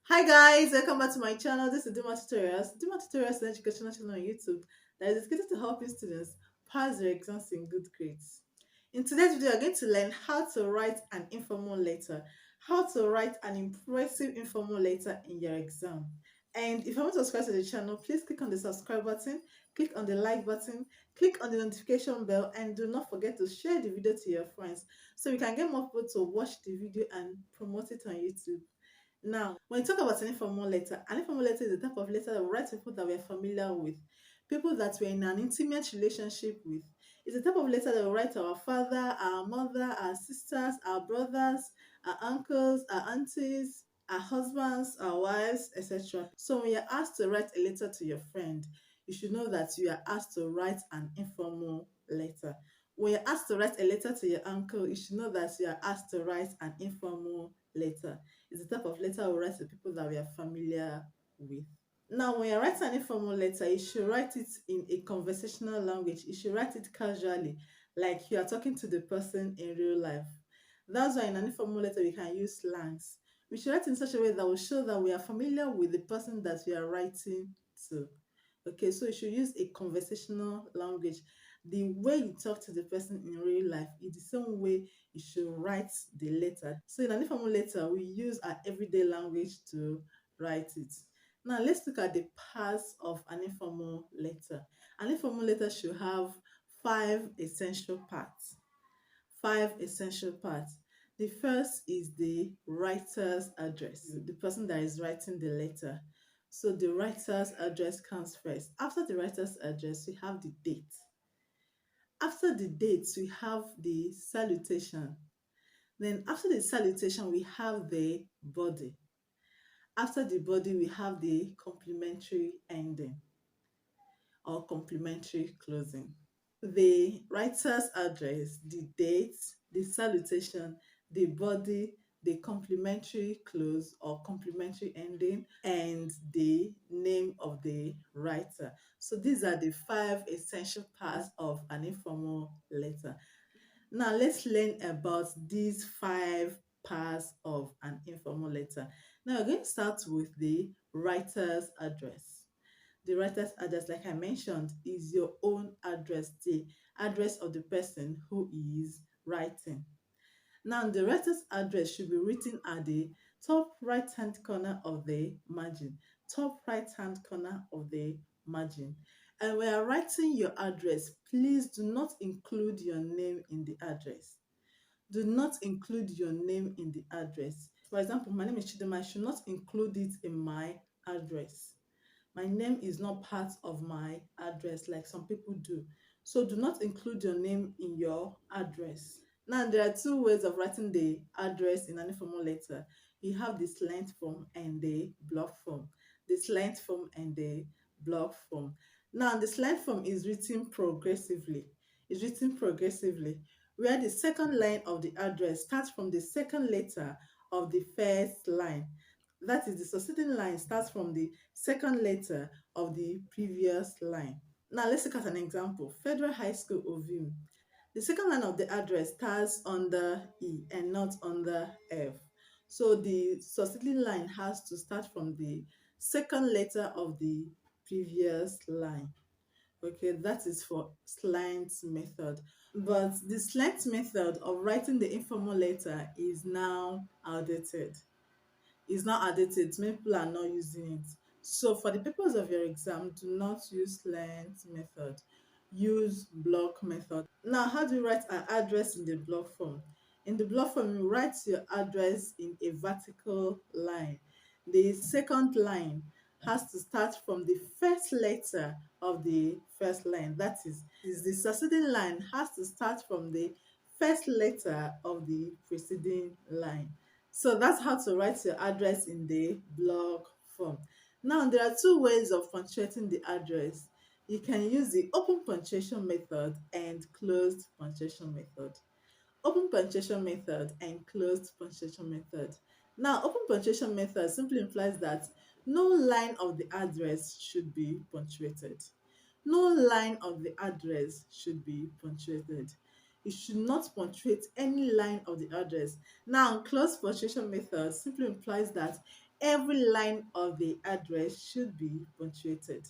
Hi guys, welcome back to my channel. This is Dima Tutorials. Dima Tutorials is an educational channel on YouTube that is dedicated to helping students pass their exams in good grades. In today's video, we're going to learn how to write an informal letter, how to write an impressive informal letter in your exam. And if you want to subscribe to the channel, please click on the subscribe button, click on the like button, click on the notification bell, and do not forget to share the video to your friends so we can get more people to watch the video and promote it on YouTube. Now, when you talk about an informal letter is a type of letter that we write to people that we're familiar with, people that we're in an intimate relationship with. It's a type of letter that we write to our father, our mother, our sisters, our brothers, our uncles, our aunties, our husbands, our wives, etc. So when you're asked to write a letter to your friend, you should know that you are asked to write an informal letter. When you're asked to write a letter to your uncle, you should know that you are asked to write an informal letter. It's the type of letter we write to people that we are familiar with. Now, when you're writing an informal letter, you should write it in a conversational language. You should write it casually, like you are talking to the person in real life. That's why in an informal letter, we can use slangs. We should write in such a way that will show that we are familiar with the person that we are writing to. Okay, so you should use a conversational language. The way you talk to the person in real life is the same way you should write the letter. So in an informal letter, we use our everyday language to write it. Now let's look at the parts of an informal letter. An informal letter should have five essential parts. Five essential parts. The first is the writer's address, the person that is writing the letter. So the writer's address comes first. After the writer's address, we have the date. After the date, we have the salutation. Then after the salutation, we have the body. After the body, we have the complementary ending or complementary closing. The writer's address, the date, the salutation, the body, the complimentary close or complimentary ending, and the name of the writer. So these are the five essential parts of an informal letter. Now let's learn about these five parts of an informal letter. Now we're going to start with the writer's address. The writer's address, like I mentioned, is your own address, the address of the person who is writing. Now, the writer's address should be written at the top right-hand corner of the margin. Top right-hand corner of the margin. And when you're writing your address, please do not include your name in the address. Do not include your name in the address. For example, my name is Chidema. I should not include it in my address. My name is not part of my address like some people do. So do not include your name in your address. Now, there are two ways of writing the address in an informal letter. You have the slant form and the block form. The slant form and the block form. Now, the slant form is written progressively. It's written progressively, where the second line of the address starts from the second letter of the first line. That is, the succeeding line starts from the second letter of the previous line. Now let's look at an example. Federal High School Ovim. The second line of the address starts on the E and not on the F. So the succeeding line has to start from the second letter of the previous line. Okay, that is for slant method. But the slant method of writing the informal letter is now outdated. Is now outdated. Many people are not using it. So for the purpose of your exam, do not use slant method. Use block method. Now, how do you write an address in the block form? In the block form, you write your address in a vertical line. The second line has to start from the first letter of the first line. That is the succeeding line has to start from the first letter of the preceding line. So that's how to write your address in the block form. Now, there are two ways of punctuating the address. You can use the open punctuation method and closed punctuation method. Open punctuation method and closed punctuation method. Now, open punctuation method simply implies that no line of the address should be punctuated. No line of the address should be punctuated. You should not punctuate any line of the address. Now, closed punctuation method simply implies that Every line of the address should be punctuated.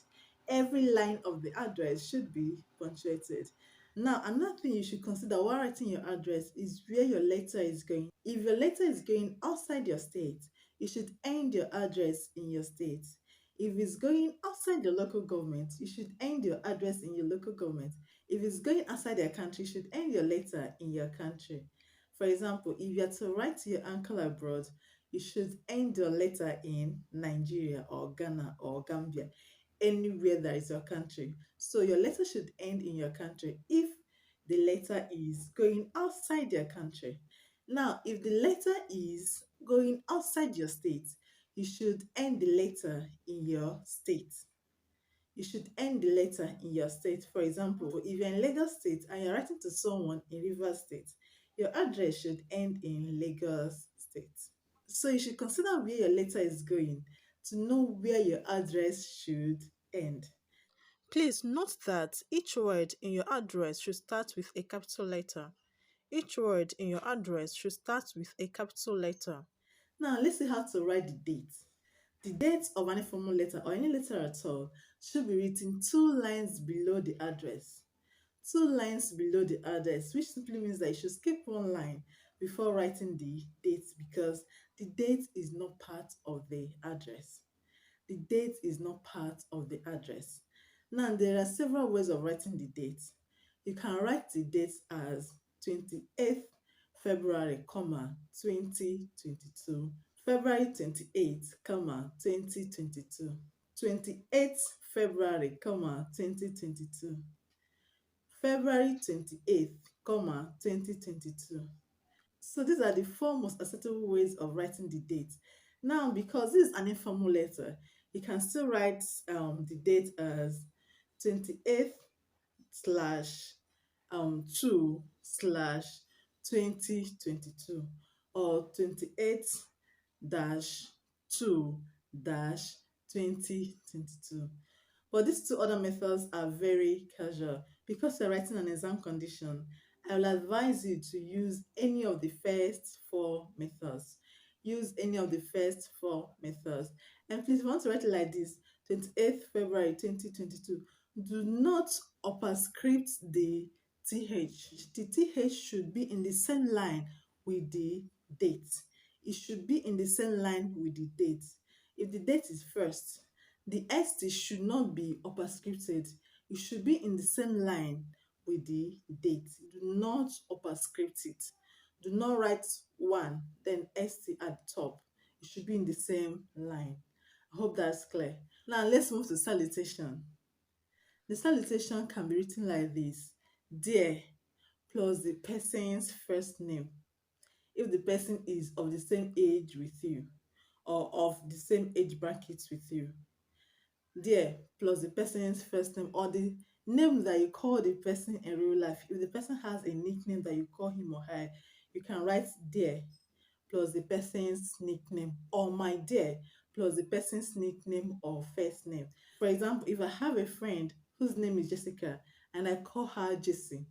Every line of the address should be punctuated. Now, another thing you should consider while writing your address is where your letter is going. If your letter is going outside your state, you should end your address in your state. If it's going outside your local government, you should end your address in your local government. If it's going outside your country, you should end your letter in your country. For example, if you are to write to your uncle abroad, you should end your letter in Nigeria or Ghana or Gambia, anywhere that is your country. So your letter should end in your country if the letter is going outside your country. Now, if the letter is going outside your state, you should end the letter in your state. You should end the letter in your state. For example, if you're in Lagos State and you're writing to someone in Rivers State, your address should end in Lagos State. So you should consider where your letter is going to know where your address should end. Please note that each word in your address should start with a capital letter. Each word in your address should start with a capital letter. Now let's see how to write the date. The date of an informal letter or any letter at all should be written 2 lines below the address. 2 lines below the address, which simply means that you should skip 1 line before writing the date because the date is not part of the address. The date is not part of the address. Now, there are several ways of writing the date. You can write the date as 28th February, 2022, February 28th, 2022, 28th February, 2022, February 28th, 2022. So these are the four most acceptable ways of writing the date. Now, because this is an informal letter, you can still write the date as 28th slash 2 slash 2022 or 28th dash 2 dash 2022. But these two other methods are very casual. Because you're writing an exam condition, I will advise you to use any of the first four methods. Use any of the first four methods. And please, if you want to write it like this, 28th February 2022, do not superscript the TH. The TH should be in the same line with the date. It should be in the same line with the date. If the date is first, the ST should not be superscripted. It should be in the same line with the date. Do not superscript it. Do not write 1, then ST at the top. It should be in the same line. I hope that's clear. Now let's move to salutation. The salutation can be written like this: Dear plus the person's first name. If the person is of the same age with you or of the same age brackets with you. Dear plus the person's first name or the name that you call the person in real life. If the person has a nickname that you call him or her, you can write dear plus the person's nickname or my dear plus the person's nickname or first name. For example, if I have a friend whose name is Jessica and I call her Jessie,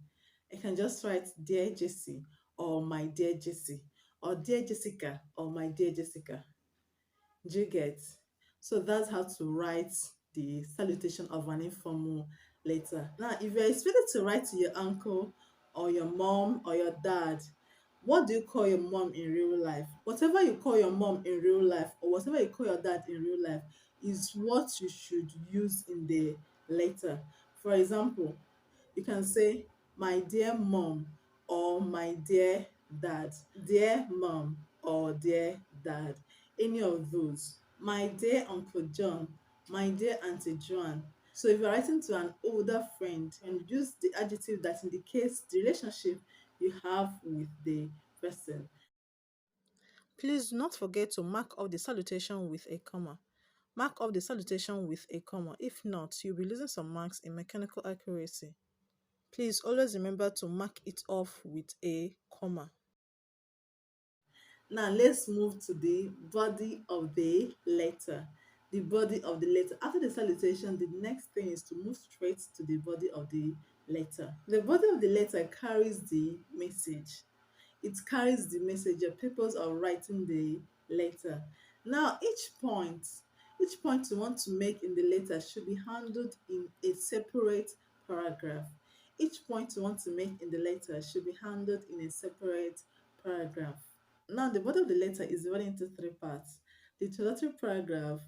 I can just write dear Jessie or my dear Jessie or dear Jessica or my dear Jessica. Do you get? So that's how to write the salutation of an informal letter. Now, if you're expected to write to your uncle or your mom or your dad, what do you call your mom in real life? Whatever you call your mom in real life or whatever you call your dad in real life is what you should use in the letter. For example, you can say, my dear mom or my dear dad, dear mom or dear dad, any of those. My dear Uncle John, my dear Auntie Joan. So if you're writing to an older friend, and use the adjective that indicates the relationship you have with the person. Please do not forget to mark off the salutation with a comma. Mark off the salutation with a comma. If not, you'll be losing some marks in mechanical accuracy. Please always remember to mark it off with a comma. Now let's move to the body of the letter. The body of the letter. After the salutation, the next thing is to move straight to the body of the letter. The body of the letter carries the message. It carries the message, the purpose of writing the letter. Now, each point you want to make in the letter should be handled in a separate paragraph. Each point you want to make in the letter should be handled in a separate paragraph. Now, the body of the letter is divided into three parts: the introductory paragraph,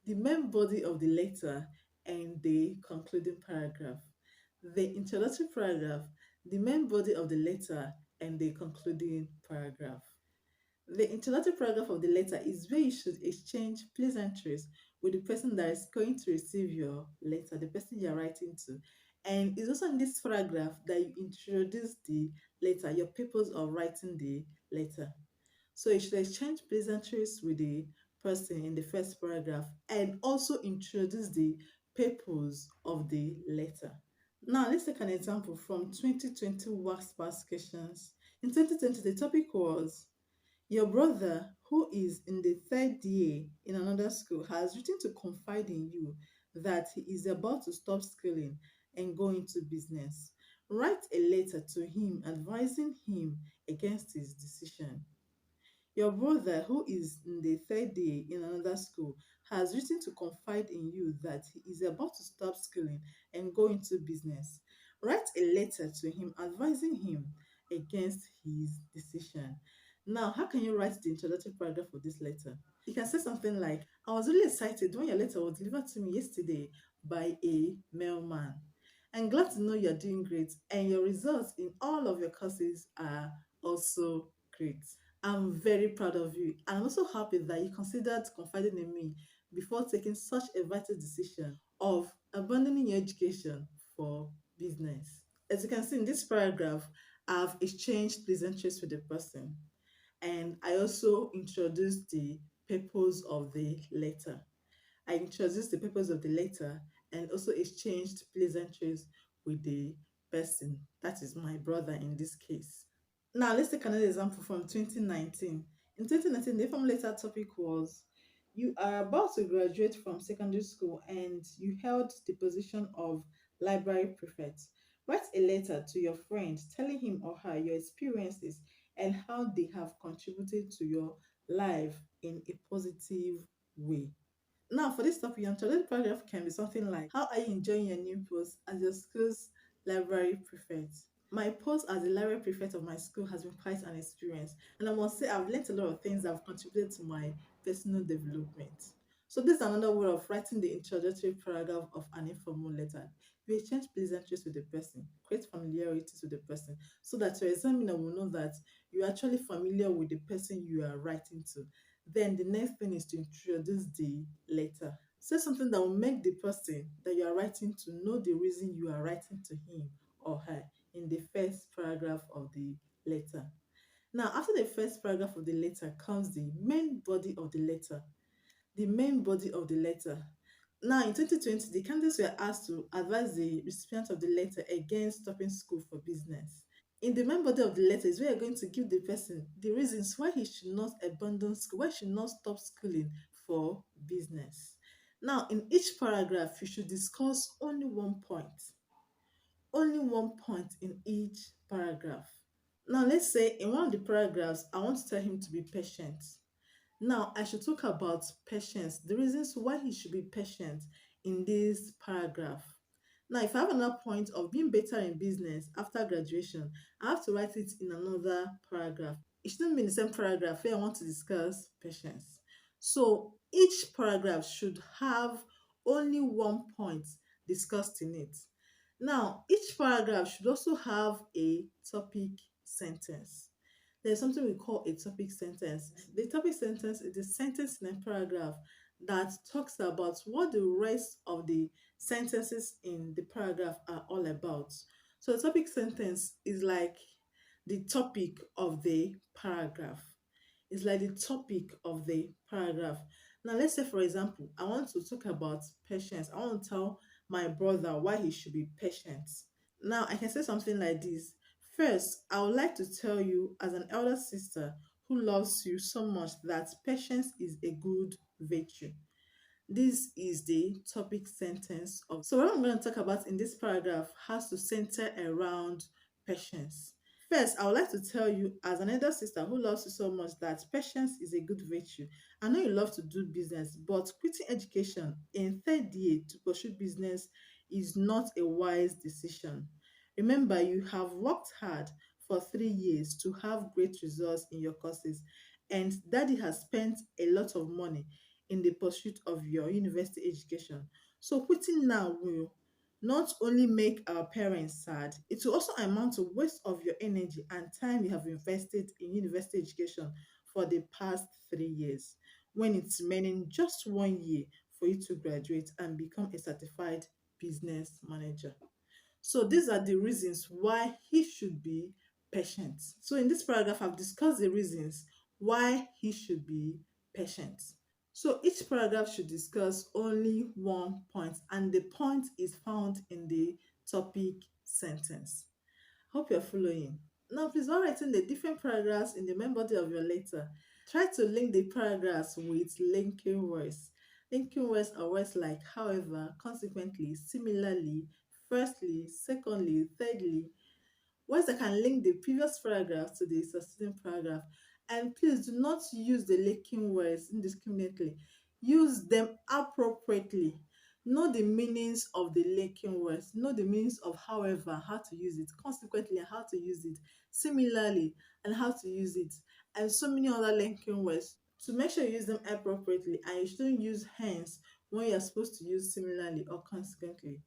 the main body of the letter, and the concluding paragraph. The introductory paragraph, the main body of the letter, and the concluding paragraph. The introductory paragraph of the letter is where you should exchange pleasantries with the person that is going to receive your letter, the person you are writing to. And it's also in this paragraph that you introduce the letter, your purpose of writing the letter. So you should exchange pleasantries with the person in the first paragraph and also introduce the purpose of the letter. Now let's take an example from 2020 WASSCE questions. In 2020, the topic was: your brother, who is in the third year in another school, has written to confide in you that he is about to stop schooling and go into business. Write a letter to him advising him against his decision. Your brother, who is in the third year in another school, has written to confide in you that he is about to stop schooling and go into business. Write a letter to him advising him against his decision. Now, how can you write the introductory paragraph for this letter? You can say something like: I was really excited when your letter was delivered to me yesterday by a mailman. I'm glad to know you're doing great and your results in all of your courses are also great. I'm very proud of you, and I'm also happy that you considered confiding in me before taking such a vital decision of abandoning your education for business. As you can see in this paragraph, I've exchanged pleasantries with the person, and I also introduced the purpose of the letter. I introduced the purpose of the letter and also exchanged pleasantries with the person. That is my brother in this case. Now, let's take another example from 2019. In 2019, the informal letter topic was: you are about to graduate from secondary school and you held the position of library prefect. Write a letter to your friend telling him or her your experiences and how they have contributed to your life in a positive way. Now, for this topic, your introductory paragraph can be something like: how are you enjoying your new post as your school's library prefect? My post as the library prefect of my school has been quite an experience, and I must say I've learned a lot of things that have contributed to my personal development. So this is another way of writing the introductory paragraph of an informal letter. You exchange pleasantries with the person, create familiarity with the person, so that your examiner will know that you're actually familiar with the person you are writing to. Then the next thing is to introduce the letter. Say something that will make the person that you are writing to know the reason you are writing to him or her in the first paragraph of the letter. Now, after the first paragraph of the letter comes the main body of the letter. The main body of the letter. Now, in 2020, the candidates were asked to advise the recipient of the letter against stopping school for business. In the main body of the letter is where you're going to give the person the reasons why he should not abandon school, why he should not stop schooling for business. Now, in each paragraph, you should discuss only one point. Only one point in each paragraph. Now, let's say in one of the paragraphs, I want to tell him to be patient. Now, I should talk about patience, the reasons why he should be patient in this paragraph. Now, if I have another point of being better in business after graduation, I have to write it in another paragraph. It shouldn't be in the same paragraph where I want to discuss patience. So each paragraph should have only one point discussed in it. Now, each paragraph should also have a topic sentence. There's something we call a topic sentence. The topic sentence is the sentence in a paragraph that talks about what the rest of the sentences in the paragraph are all about. So, the topic sentence is like the topic of the paragraph. It's like the topic of the paragraph. Now, let's say, for example, I want to talk about patience. I want to tell my brother why he should be patient. Now, I can say something like this. First, I would like to tell you, as an elder sister who loves you so much, that patience is a good virtue. This is the topic sentence of. So, what I'm going to talk about in this paragraph has to center around patience. First, I would like to tell you, as an elder sister who loves you so much, that patience is a good virtue. I know you love to do business, but quitting education in third year to pursue business is not a wise decision. Remember, you have worked hard for 3 years to have great results in your courses, and daddy has spent a lot of money in the pursuit of your university education. So, quitting now will not only make our parents sad, it will also amount to waste of your energy and time you have invested in university education for the past 3 years, when it's remaining just 1 year for you to graduate and become a certified business manager. So these are the reasons why he should be patient. So in this paragraph, I've discussed the reasons why he should be patient. So each paragraph should discuss only one point, and the point is found in the topic sentence. Hope you're following. Now, please, while writing the different paragraphs in the main body of your letter, try to link the paragraphs with linking words. Linking words are words like however, consequently, similarly, firstly, secondly, thirdly, words that can link the previous paragraph to the succeeding paragraph. And please do not use the linking words indiscriminately. Use them appropriately. Know the meanings of the linking words. Know the meanings of however, how to use it, consequently, how to use it, similarly, and how to use it, and so many other linking words. To make sure you use them appropriately, and you shouldn't use hence when you're supposed to use similarly or consequently.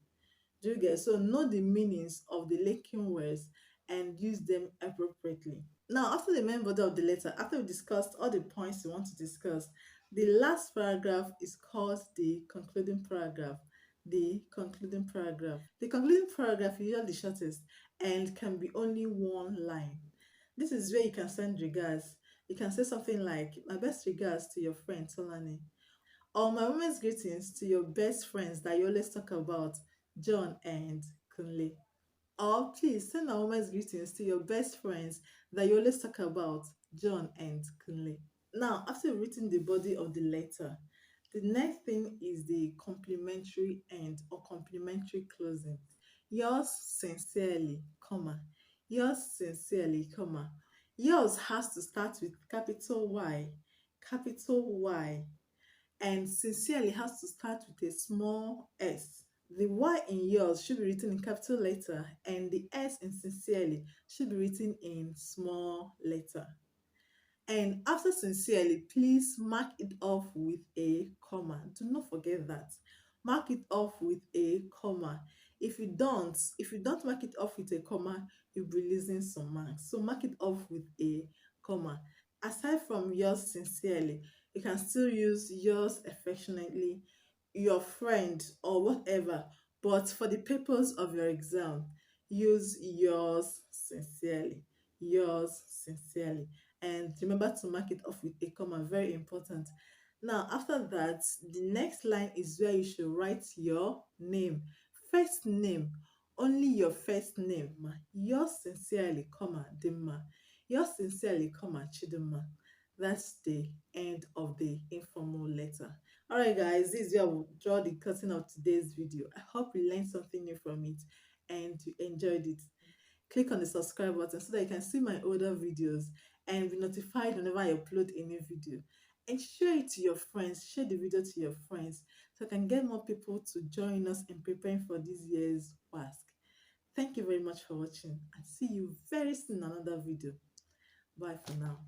Do you get? So know the meanings of the linking words and use them appropriately. Now, after the main body of the letter, after we discussed all the points we want to discuss, the last paragraph is called the concluding paragraph. The concluding paragraph. The concluding paragraph is usually the shortest and can be only one line. This is where you can send regards. You can say something like, "My best regards to your friend Tolani," or "My women's greetings to your best friends that you always talk about, John and Kunle." Or please send a woman's greetings to your best friends that you always talk about, John and Kunle. Now, after you've written the body of the letter, the next thing is the complimentary end or complimentary closing. Yours sincerely, comma. Yours sincerely, comma. Yours has to start with capital Y, capital Y, and sincerely has to start with a small s. The Y in yours should be written in capital letter, and the S in sincerely should be written in small letter. And after sincerely, please mark it off with a comma. Do not forget that. Mark it off with a comma. If you don't mark it off with a comma, you'll be losing some marks. So mark it off with a comma. Aside from yours sincerely, you can still use yours affectionately, your friend, or whatever. But for the purpose of your exam, use yours sincerely. Yours sincerely, and remember to mark it off with a comma, very important. Now, after that, the next line is where you should write your name. First name, only your first name. Yours sincerely, comma, Dimma. Yours sincerely, comma, Chidima. That's the end of the informal letter. Alright guys, this is where I will draw the curtain of today's video. I hope you learned something new from it and you enjoyed it. Click on the subscribe button so that you can see my older videos and be notified whenever I upload a new video. And share it to your friends, share the video to your friends so I can get more people to join us in preparing for this year's WASSCE. Thank you very much for watching and see you very soon in another video. Bye for now.